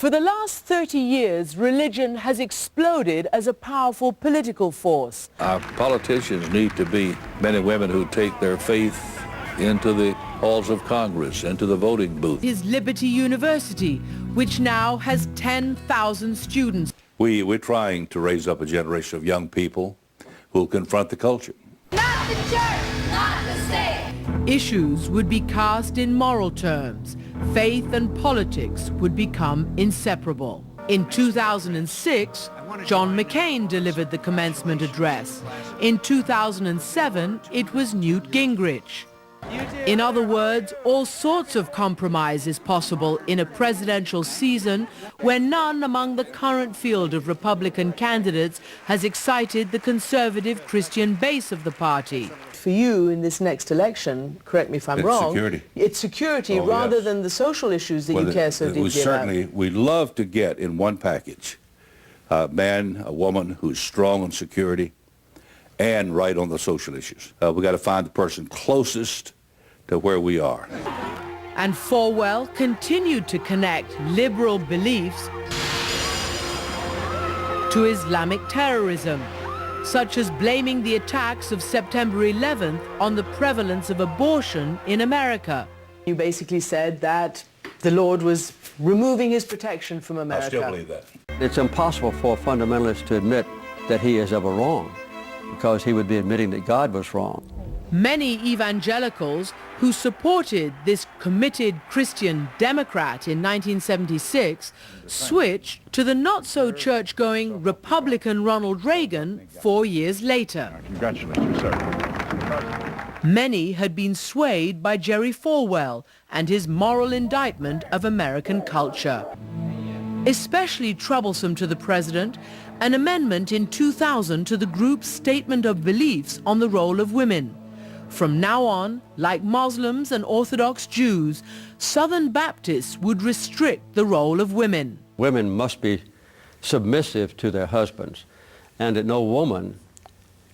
For the last 30 years, religion has exploded as a powerful political force. Our politicians need to be men and women who take their faith into the halls of Congress, into the voting booth. His Liberty University, which now has 10,000 students. We're trying to raise up a generation of young people who will confront the culture. Not the church, not the state. Issues would be cast in moral terms. Faith and politics would become inseparable. In 2006, John McCain delivered the commencement address. In 2007, it was Newt Gingrich. In other words, all sorts of compromise is possible in a presidential season where none among the current field of Republican candidates has excited the conservative Christian base of the party. For you in this next election, correct me if I'm wrong, it's security rather than the social issues that you care so deeply about. We'd love to get in one package a man, a woman who's strong on security and right on the social issues. We've got to find the person closest to where we are. And Falwell continued to connect liberal beliefs to Islamic terrorism, such as blaming the attacks of September 11th on the prevalence of abortion in America. You basically said that the Lord was removing his protection from America. I still believe that. It's impossible for a fundamentalist to admit that he is ever wrong, because he would be admitting that God was wrong. Many evangelicals who supported this committed Christian Democrat in 1976 switched to the not-so-church-going Republican Ronald Reagan 4 years later. Congratulations, sir. Many had been swayed by Jerry Falwell and his moral indictment of American culture. Especially troublesome to the president, an amendment in 2000 to the group's statement of beliefs on the role of women. From now on, like Muslims and Orthodox Jews, Southern Baptists would restrict the role of women. Women must be submissive to their husbands, and that no woman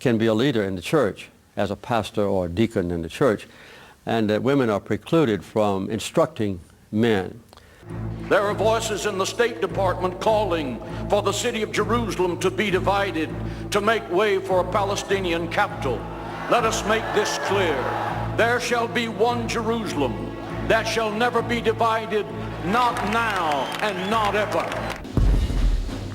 can be a leader in the church as a pastor or a deacon in the church, and that women are precluded from instructing men. There are voices in the State Department calling for the city of Jerusalem to be divided, to make way for a Palestinian capital. Let us make this clear. There shall be one Jerusalem that shall never be divided, not now and not ever.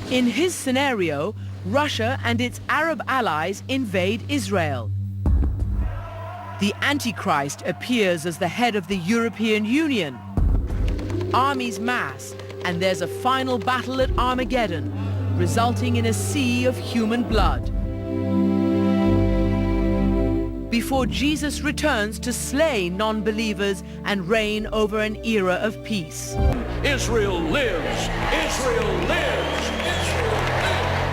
In his scenario, Russia and its Arab allies invade Israel. The Antichrist appears as the head of the European Union. Armies mass, and there's a final battle at Armageddon, resulting in a sea of human blood. Before Jesus returns to slay non-believers and reign over an era of peace. Israel lives! Israel lives! Israel lives!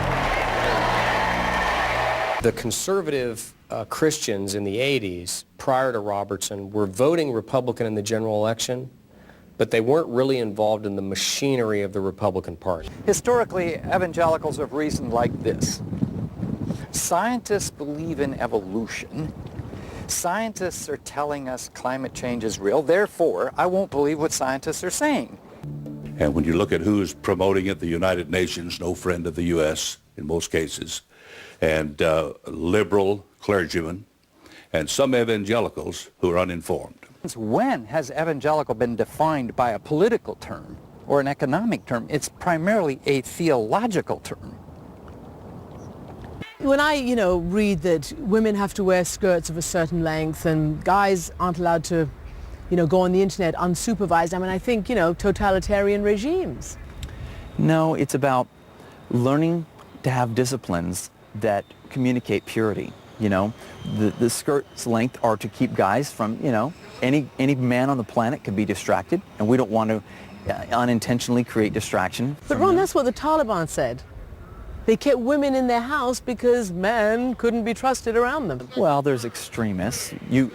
The conservative Christians in the 80s, prior to Robertson, were voting Republican in the general election, but they weren't really involved in the machinery of the Republican Party. Historically, evangelicals have reasoned like this. Scientists believe in evolution. Scientists are telling us climate change is real. Therefore, I won't believe what scientists are saying. And when you look at who's promoting it, the United Nations, no friend of the U.S. in most cases, and liberal clergymen, and some evangelicals who are uninformed. When has evangelical been defined by a political term or an economic term? It's primarily a theological term. When I, read that women have to wear skirts of a certain length and guys aren't allowed to, go on the internet unsupervised, I think, totalitarian regimes. No, it's about learning to have disciplines that communicate purity. The skirt's length are to keep guys from, any man on the planet could be distracted, and we don't want to unintentionally create distraction. But Ron, that's what the Taliban said. They kept women in their house because men couldn't be trusted around them. Well, there's extremists. You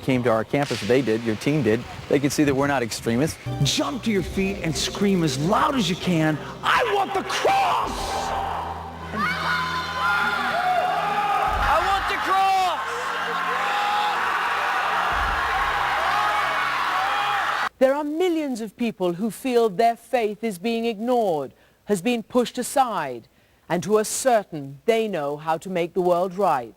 came to our campus, they did, your team did. They could see that we're not extremists. Jump to your feet and scream as loud as you can, "I want the cross!" I want the cross! There are millions of people who feel their faith is being ignored, has been pushed aside, and who are certain they know how to make the world right.